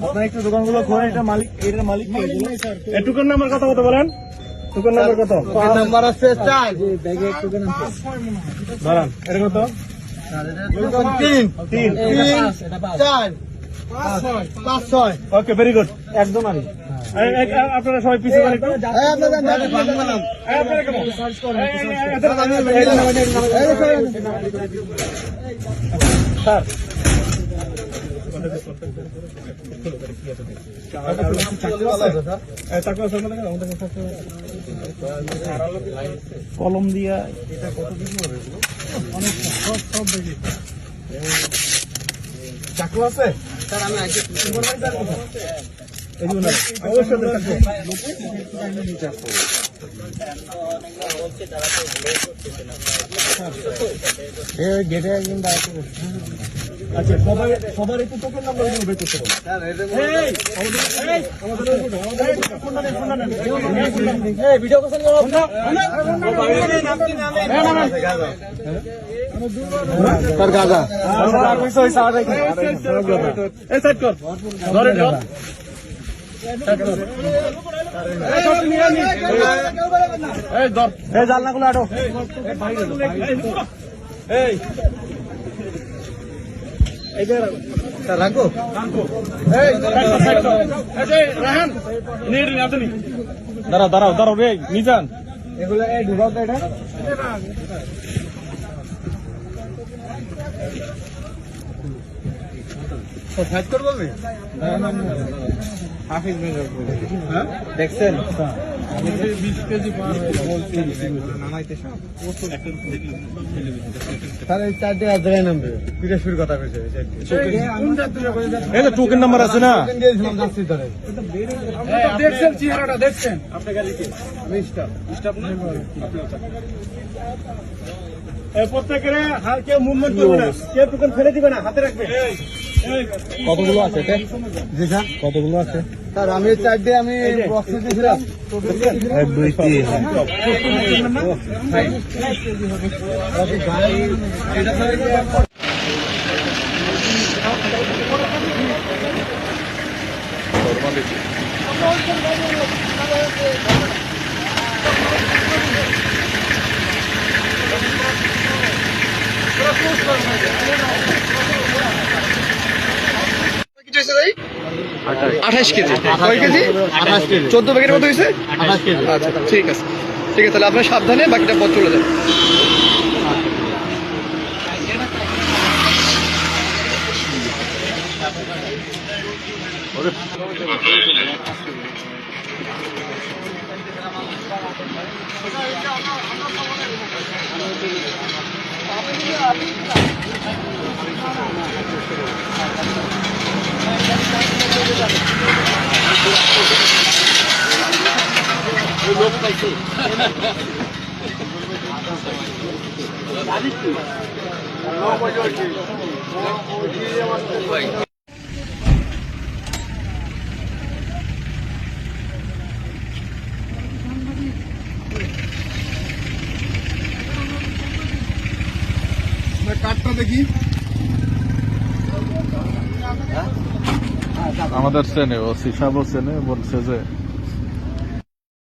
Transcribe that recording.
আপনার একটু দোকানগুলো খোলেন, এটা মালিক, এটার মালিক টুকের নাম্বার কত কত বলেন? টুকের নাম্বার কত? নাম্বার আছে 4 দাঁড়ান, এটা কত? 3 4 5 6। ওকে, ভেরি গুড, একদম আনি। আপনারা সবাই পিছিয়ে যান একটু। স্যার কলম দিয়া এটা কত কিছু হবে, অনেক সব দেখি চাকু আছে স্যার। আমি আগে গেটে একদিন আচ্ছা, সবার একটু টোকেন নাম্বার বের করতে হবে। ভিডিও করছেন স্যার, গাঁজা জানলাগুলো আটো। রাখো দাঁড়াও দাঁড়াও দাঁড়াও রে মিজান, এগুলো ঢুকাও তো। এটা দেখছেন 20 কেজি কথা টোকেন নাম্বার আছে না? দেখছেন চেহারাটা, দেখছেন আপনার গাড়িতে প্রত্যেকের কেউ মুভমেন্ট করবে না, কেউ টোকেন ফেলে দিবে না, হাতে রাখবে। কতগুলো আছে? কতগুলো আছে স্যার? আমি 4 দিয়ে আমি বক্সে দিয়েছিলাম 1 2 3। আঠাশ কেজি। কয় কেজি? 28 কেজি। 14 প্যাকেটের মতো হয়েছে। 28 কেজি। আচ্ছা, ঠিক আছে ঠিক আছে, তাহলে আপনার সাবধানে বাকিটা পথ চলে যান। কার্ডটা দেখি আমাদের চেনে, ওসি সাহেব চেনে, বলছে যে